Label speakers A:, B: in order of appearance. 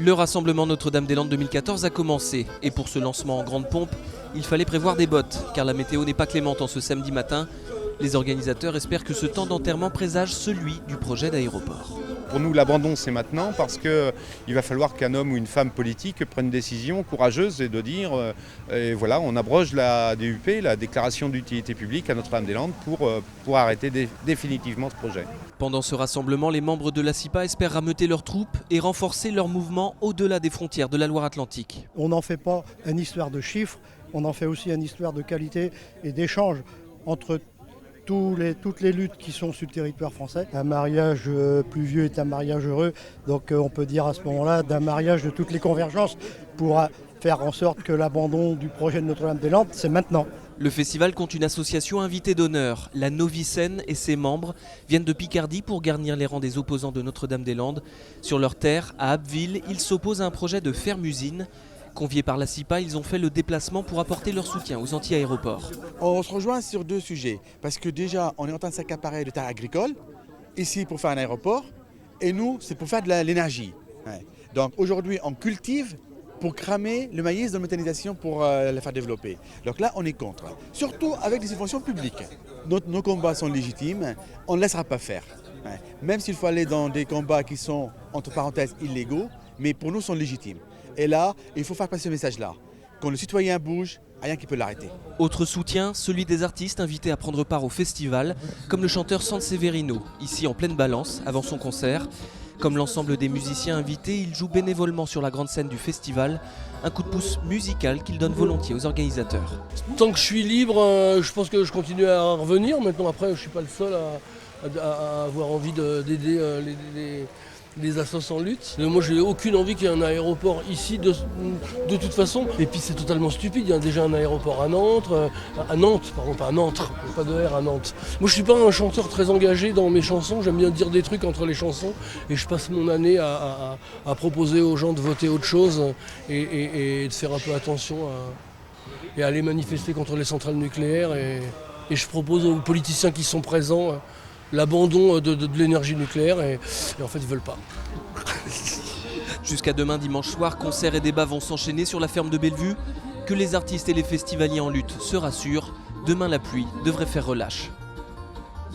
A: Le rassemblement Notre-Dame-des-Landes 2014 a commencé et pour ce lancement en grande pompe, il fallait prévoir des bottes car la météo n'est pas clémente en ce samedi matin. Les organisateurs espèrent que ce temps d'enterrement présage celui du projet d'aéroport.
B: Pour nous, l'abandon, c'est maintenant parce qu'il va falloir qu'un homme ou une femme politique prenne une décision courageuse et de dire voilà, on abroge la DUP, la déclaration d'utilité publique à Notre-Dame-des-Landes pour arrêter définitivement ce projet.
A: Pendant ce rassemblement, les membres de la CIPA espèrent rameuter leurs troupes et renforcer leur mouvement au-delà des frontières de la Loire-Atlantique.
C: On n'en fait pas une histoire de chiffres, on en fait aussi une histoire de qualité et d'échange entre toutes les luttes qui sont sur le territoire français. Un mariage pluvieux est un mariage heureux, donc on peut dire à ce moment-là d'un mariage de toutes les convergences pour faire en sorte que l'abandon du projet de Notre-Dame-des-Landes, c'est maintenant.
A: Le festival compte une association invitée d'honneur. La Novicène et ses membres viennent de Picardie pour garnir les rangs des opposants de Notre-Dame-des-Landes. Sur leur terre, à Abbeville, ils s'opposent à un projet de ferme-usine. Conviés par la CIPA, ils ont fait le déplacement pour apporter leur soutien aux anti-aéroports.
D: On se rejoint sur deux sujets, parce que déjà, on est en train de s'accaparer de terres agricoles, ici pour faire un aéroport, et nous, c'est pour faire de l'énergie. Donc aujourd'hui, on cultive pour cramer le maïs de méthanisation pour la faire développer. Donc là, on est contre, surtout avec des subventions publiques. Nos combats sont légitimes, on ne laissera pas faire. Même s'il faut aller dans des combats qui sont, entre parenthèses, illégaux, mais pour nous, sont légitimes. Et là, il faut faire passer ce message-là. Quand le citoyen bouge, rien qui peut l'arrêter.
A: Autre soutien, celui des artistes invités à prendre part au festival, comme le chanteur Sanseverino, ici en pleine balance, avant son concert. Comme l'ensemble des musiciens invités, il joue bénévolement sur la grande scène du festival, un coup de pouce musical qu'il donne volontiers aux organisateurs.
E: Tant que je suis libre, je pense que je continue à revenir. Maintenant, après, je ne suis pas le seul à avoir envie d'aider les assos en lutte. Moi, j'ai aucune envie qu'il y ait un aéroport ici de toute façon. Et puis, c'est totalement stupide. Il y a déjà un aéroport à Nantes, pardon, pas à Nantes, pas de R à Nantes. Moi, je suis pas un chanteur très engagé dans mes chansons. J'aime bien dire des trucs entre les chansons. Et je passe mon année à proposer aux gens de voter autre chose et de faire un peu attention et aller manifester contre les centrales nucléaires. Et je propose aux politiciens qui sont présents l'abandon de l'énergie nucléaire et en fait ils veulent pas.
A: Jusqu'à demain dimanche soir, concerts et débats vont s'enchaîner sur la ferme de Bellevue. Que les artistes et les festivaliers en lutte se rassurent, demain la pluie devrait faire relâche.